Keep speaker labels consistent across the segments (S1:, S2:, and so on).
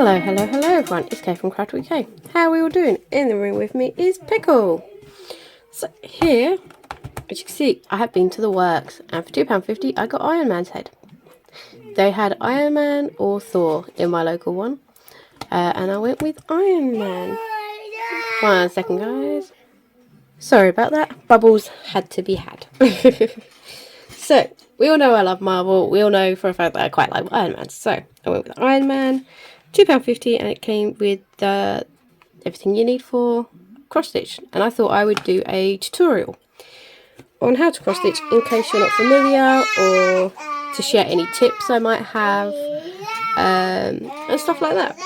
S1: Hello everyone, it's Kay from LiQWYD. How are we all doing? In the room with me is Pickle. So here, as you can see, I have been to the works, and for £2.50 I got Iron Man's head. They had Iron Man or Thor in my local one, and I went with Iron Man. 1 second guys. Sorry about that, bubbles had to be had. So, we all know I love Marvel, we all know for a fact that I quite like Iron Man, so I went with Iron Man. £2.50 and it came with everything you need for cross stitch, and I thought I would do a tutorial on how to cross stitch in case you're not familiar, or to share any tips I might have, and stuff like that.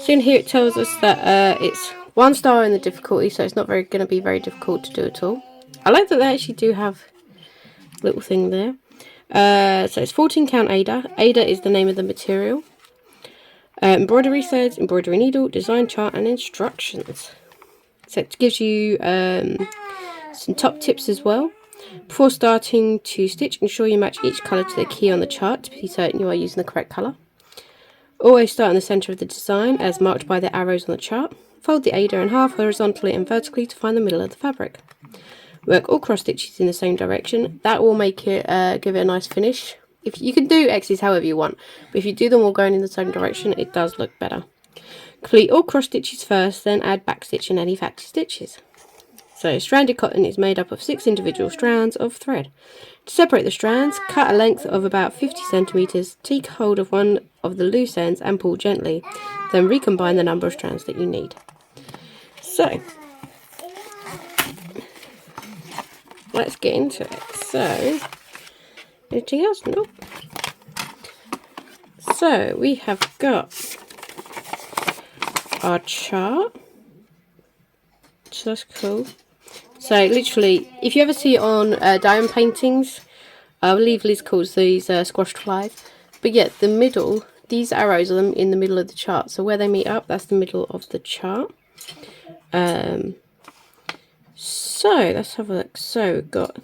S1: So in here it tells us that it's 1 star in the difficulty, so it's not going to be very difficult to do at all. I like that they actually do have a little thing there. So it's 14 count Ada. Ada is the name of the material. Embroidery threads, embroidery needle, design chart and instructions. So it gives you some top tips as well. Before starting to stitch, ensure you match each colour to the key on the chart to be certain you are using the correct colour. Always start in the centre of the design as marked by the arrows on the chart. Fold the Ada in half horizontally and vertically to find the middle of the fabric. Work all cross stitches in the same direction. That will make it give it a nice finish. If you can do X's however you want, but if you do them all going in the same direction, it does look better. Complete all cross stitches first, then add back stitch and any factory stitches. So stranded cotton is made up of 6 individual strands of thread. To separate the strands, cut a length of about 50 centimeters, take hold of one of the loose ends and pull gently, then recombine the number of strands that you need. So let's get into it. So, anything else? Nope. So, we have got our chart. So that's cool. So, literally, if you ever see it on diamond paintings, I believe Liz calls these squashed flies. But yeah, the middle, these arrows are in the middle of the chart. So, where they meet up, that's the middle of the chart. So, let's have a look. So, we've got...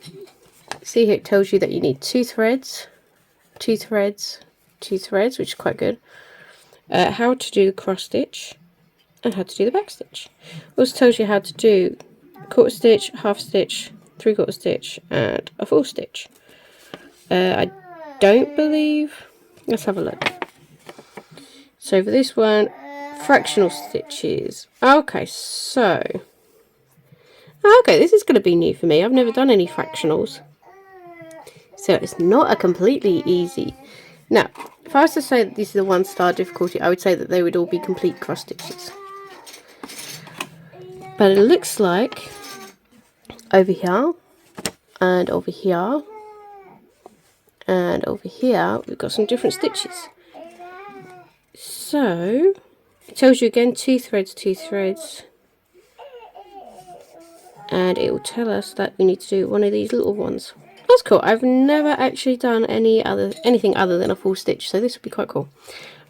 S1: See here it tells you that you need 2 threads, 2 threads, 2 threads, which is quite good. How to do the cross stitch and how to do the back stitch. Also tells you how to do quarter stitch, half stitch, 3/4 stitch and a full stitch. I don't believe, let's have a look. So for this one, fractional stitches. Okay, so okay, this is going to be new for me. I've never done any fractionals. So it's not a completely easy. Now, if I was to say that this is a 1 star difficulty, I would say that they would all be complete cross stitches. But it looks like over here, and over here, and over here, we've got some different stitches. So, it tells you again 2 threads, 2 threads. And it will tell us that we need to do one of these little ones. That's cool. I've never actually done anything other than a full stitch, so this would be quite cool.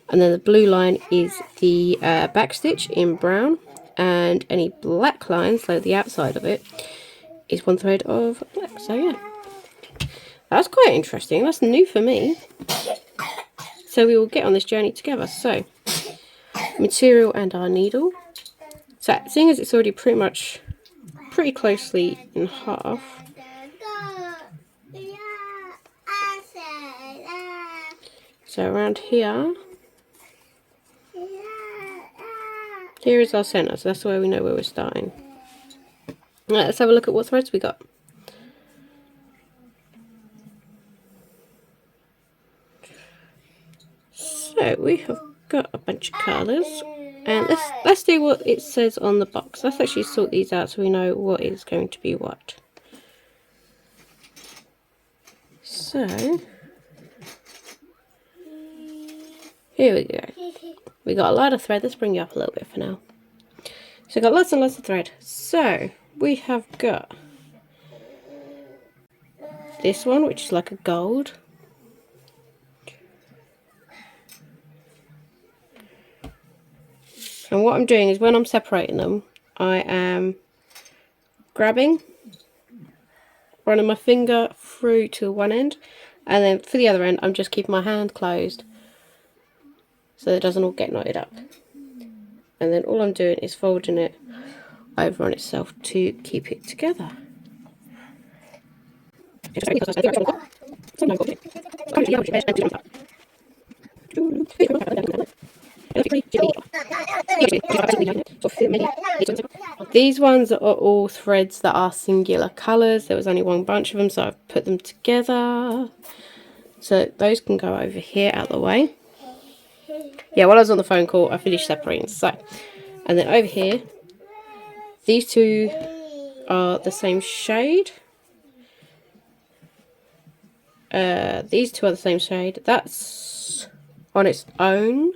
S1: And then the blue line is the back stitch in brown, and any black lines, so the outside of it, is 1 thread of black. So yeah, that's quite interesting. That's new for me. So we will get on this journey together. So material and our needle. So seeing as it's already pretty closely in half. So around here, here is our centre, so that's the way we know where we're starting. Right, let's have a look at what threads we got. So we have got a bunch of colours, and let's do what it says on the box. Let's actually sort these out so we know what is going to be what. So here we go. We got a lot of thread. Let's bring you up a little bit for now. So we've got lots and lots of thread. So we have got this one, which is like a gold. And what I'm doing is when I'm separating them, I am grabbing, running my finger through to one end, and then for the other end I'm just keeping my hand closed. so it doesn't all get knotted up. And then all I'm doing is folding it over on itself to keep it together. These ones are all threads that are singular colours. There was only one bunch of them, so I've put them together. So those can go over here out the way. Yeah, while I was on the phone call, I finished separating. So, and then over here, these two are the same shade. These two are the same shade. That's on its own.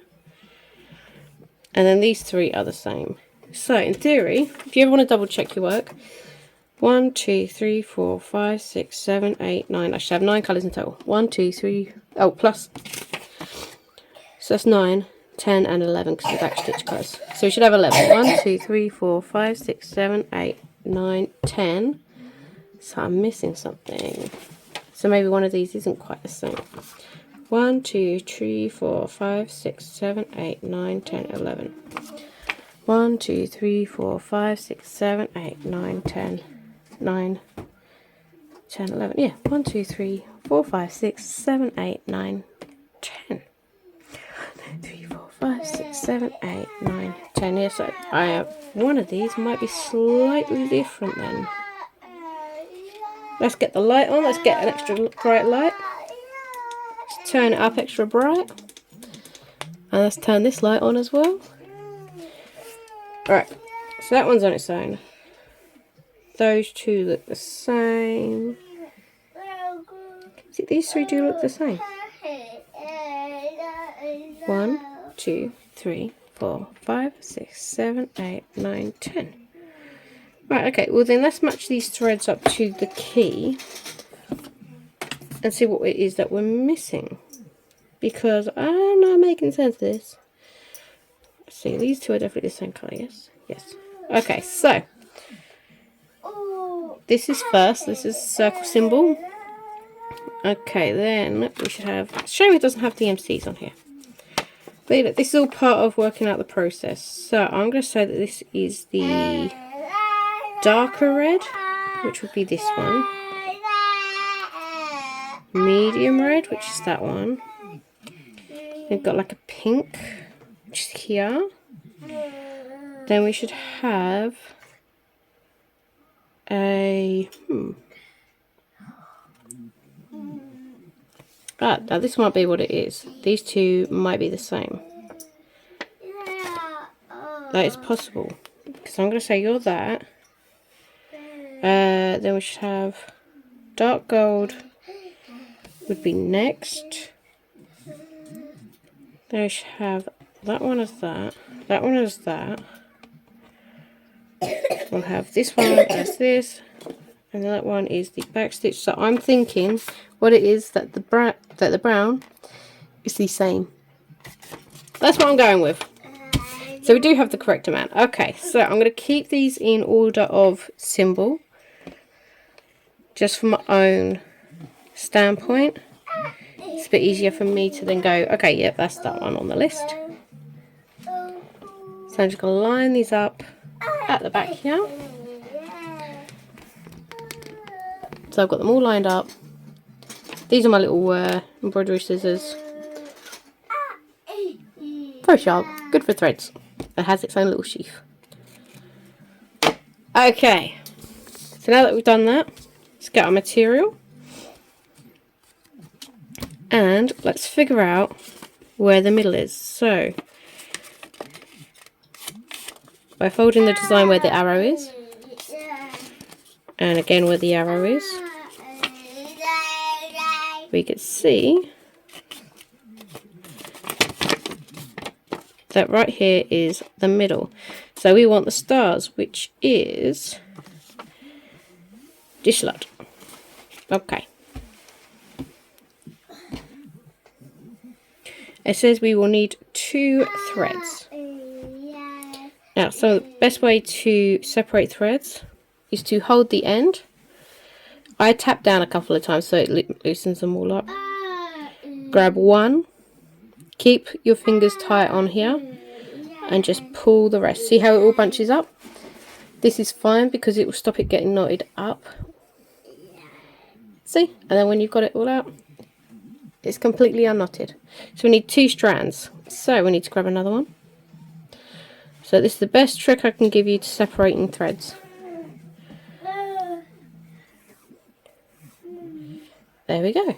S1: And then these three are the same. So in theory, if you ever want to double check your work, 1, 2, 3, 4, 5, 6, 7, 8, 9. I should have 9 colours in total. 1, 2, 3. Oh, plus. So that's 9, 10, and 11 because of backstitch colours. So we should have 11. 1, 2, 3, 4, 5, 6, 7, 8, 9, 10. So I'm missing something. So maybe one of these isn't quite the same. 1, 2, 3, 4, 5, 6, 7, 8, 9, 10, 11. 1, 2, 3, 4, 5, 6, 7, 8, 9, 10, 9, 10, 11. Yeah, 1, 2, 3, 4, 5, 6, 7, 8, 9, 10. 3, 4, 5, 6, 7, 8, 9, 10. Yeah, so I have one of these might be slightly different then. Let's get the light on. Let's get an extra bright light. Let's turn it up extra bright. And let's turn this light on as well. Alright, so that one's on its own. Those two look the same. See, these three do look the same. 1, 2, 3, 4, 5, 6, 7, 8, 9, 10. Right, okay, well then let's match these threads up to the key and see what it is that we're missing. Because I'm not making sense of this. Let's see, these two are definitely the same colour, yes? Yes. Okay, so this is first, this is circle symbol. Okay, then we should have, it's a shame it doesn't have DMCs on here. But look, this is all part of working out the process. So I'm going to say that this is the darker red, which would be this one. Medium red, which is that one. We've got like a pink, which is here. Then we should have a now this might be what it is. These two might be the same. That is possible. Because I'm going to say you're that. Then we should have dark gold would be next. Then we should have that one as that. That one as that. We'll have this one as this. And that one is the back stitch. So I'm thinking what it is that the brown is the same. That's what I'm going with. So we do have the correct amount. Okay, so I'm going to keep these in order of symbol. Just from my own standpoint. It's a bit easier for me to then go, okay, yep, that's that one on the list. So I'm just going to line these up at the back here. So I've got them all lined up. These are my little embroidery scissors. Very sharp, good for threads. It has its own little sheath. Okay, so now that we've done that, let's get our material. And let's figure out where the middle is. So, by folding the design where the arrow is, and again where the arrow is, we can see that right here is the middle. So we want the stars, which is this lot. Okay. It says we will need 2 threads. Now, so the best way to separate threads is to hold the end. I tap down a couple of times so it loosens them all up. Grab one keep your fingers tight on here and just pull the rest. See how it all bunches up? This is fine because it will stop it getting knotted up. See? And then when you've got it all out, it's completely unknotted. So we need 2 strands. So we need to grab another one. So this is the best trick I can give you to separating threads. There we go.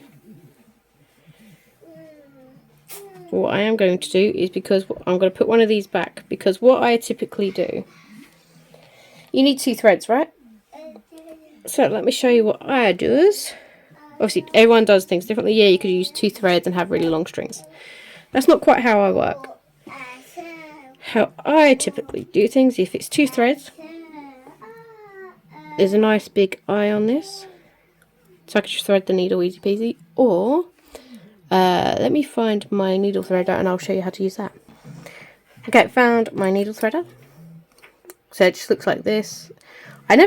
S1: What I am going to do is, because I'm going to put one of these back, because what I typically do, you need 2 threads, right? So let me show you what I do. Obviously everyone does things differently. Yeah, you could use 2 threads and have really long strings. That's not quite how I work. How I typically do things, if it's 2 threads, there's a nice big eye on this, so I can just thread the needle easy peasy. Or let me find my needle threader and I'll show you how to use that. Okay, found my needle threader. So it just looks like this. I'm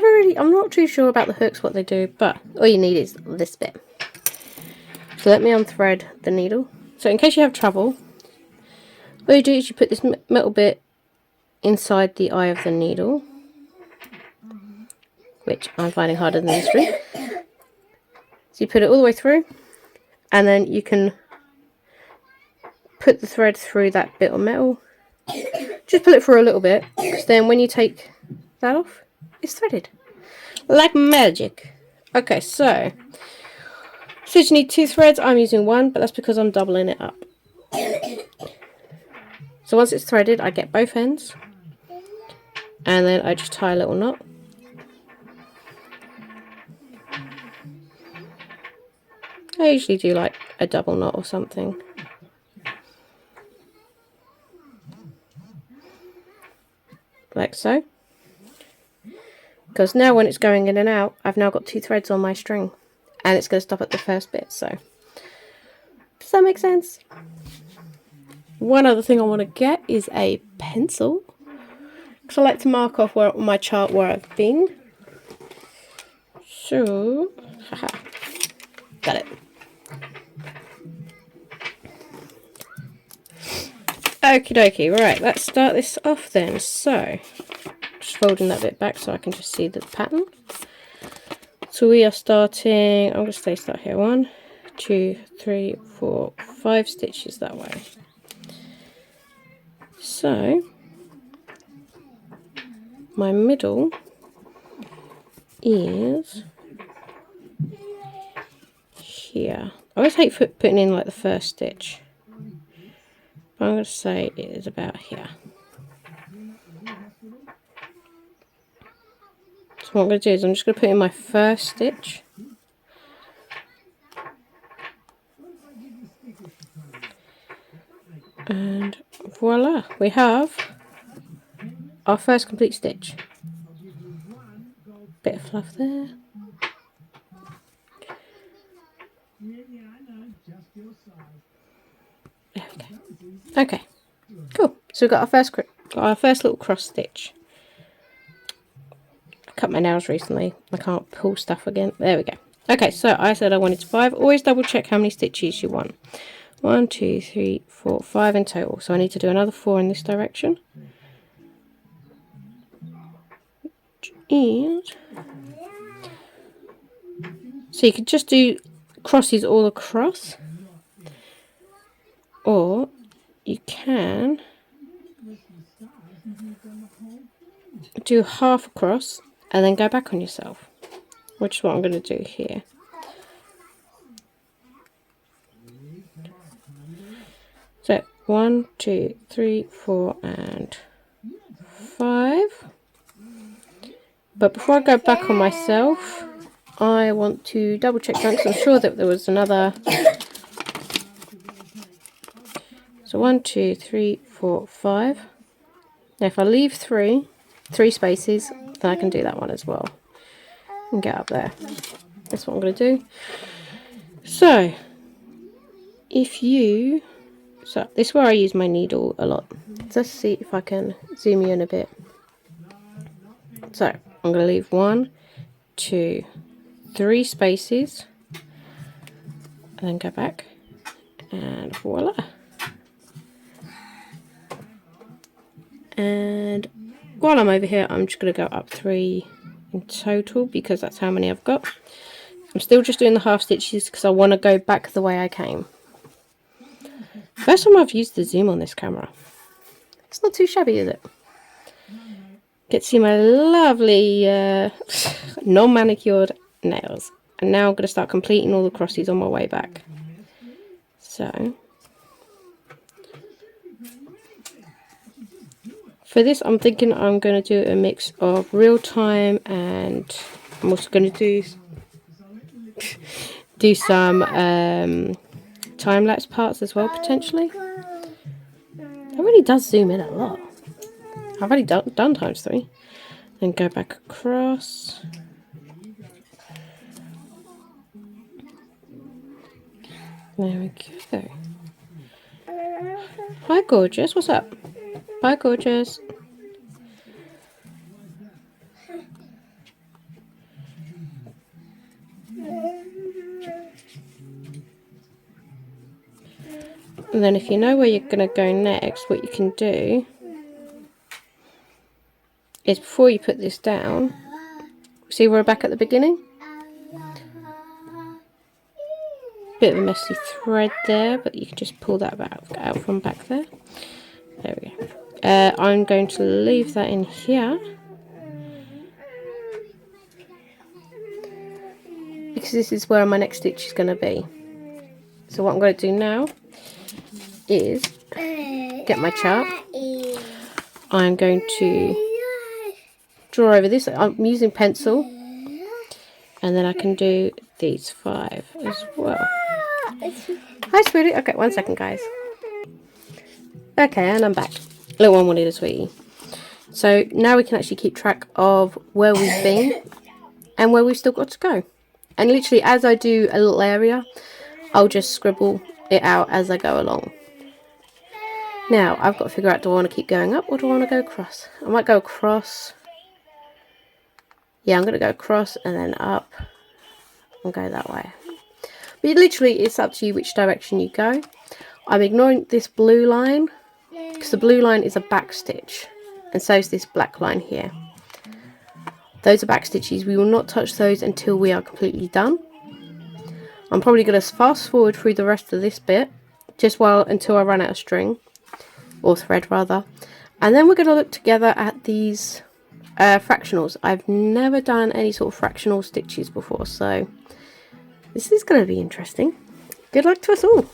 S1: not too sure about the hooks, what they do, but all you need is this bit. So let me unthread the needle. So in case you have trouble, what you do is you put this metal bit inside the eye of the needle, which I'm finding harder than this string. So you put it all the way through, and then you can put the thread through that bit of metal. Just pull it through a little bit, because then when you take that off, it's threaded. Like magic. Okay, so you need 2 threads. I'm using 1, but that's because I'm doubling it up. So once it's threaded, I get both ends, and then I just tie a little knot. I usually do like a double knot or something. Like so. Because now when it's going in and out, I've now got 2 threads on my string. And it's going to stop at the first bit, so. Does that make sense? One other thing I want to get is a pencil. Because I like to mark off where on my chart where I've been. So, haha, got it. Okie dokie, right, let's start this off then. So, just folding that bit back so I can just see the pattern. So we are starting, I'm going to start here, 1, 2, 3, 4, 5 stitches that way. So, my middle is here. I always hate putting in like the first stitch. But I'm going to say it is about here. So what I'm going to do is I'm just going to put in my first stitch. And voila, we have our first complete stitch. Bit of fluff there. There we go. Okay, cool. So we've got our first little cross stitch. I cut my nails recently. I can't pull stuff again. There we go. Okay, so I said I wanted 5. Always double check how many stitches you want. 1, 2, 3, 4, 5 in total. So I need to do another 4 in this direction. And so you could just do crosses all across, or you can do half across and then go back on yourself, which is what I'm going to do here. So 1, 2, 3, 4 and 5. But before I go back on myself, I want to double check that because I'm sure that there was another. So 1, 2, 3, 4, 5. Now if I leave 3 spaces, then I can do that one as well and get up there. That's what I'm going to do. So so this is where I use my needle a lot. Let's see if I can zoom you in a bit. So I'm going to leave 1, 2, 3 spaces and then go back, and voila. And while I'm over here, I'm just going to go up 3 in total because that's how many I've got. I'm still just doing the half stitches because I want to go back the way I came. First time I've used the zoom on this camera. It's not too shabby, is it? Get to see my lovely non-manicured nails. And now I'm going to start completing all the crosses on my way back. So, for this I'm thinking I'm going to do a mix of real time, and I'm also going to do some time-lapse parts as well, potentially. It really does zoom in a lot. I've already done times 3. Then go back across. There we go. Hi, gorgeous. What's up? Bye, gorgeous. And then if you know where you're going to go next, what you can do is before you put this down, see we're back at the beginning? Bit of a messy thread there, but you can just pull that out from back there. There we go. I'm going to leave that in here because this is where my next stitch is going to be. So what I'm going to do now is get my chart. I'm going to draw over this. I'm using pencil, and then I can do these 5 as well. Hi, sweetie. Okay, 1 second, guys. Okay, and I'm back. Little one wanted a sweetie. So now we can actually keep track of where we've been and where we've still got to go. And literally, as I do a little area, I'll just scribble it out as I go along. Now, I've got to figure out, do I want to keep going up or do I want to go across? I might go across. Yeah, I'm going to go across and then up and go that way. But literally, it's up to you which direction you go. I'm ignoring this blue line because the blue line is a back stitch, and so is this black line here. Those are back stitches. We will not touch those until we are completely done. I'm probably going to fast forward through the rest of this bit just until I run out of string, or thread rather, and then we're going to look together at these fractionals. I've never done any sort of fractional stitches before, so this is going to be interesting. Good luck to us all.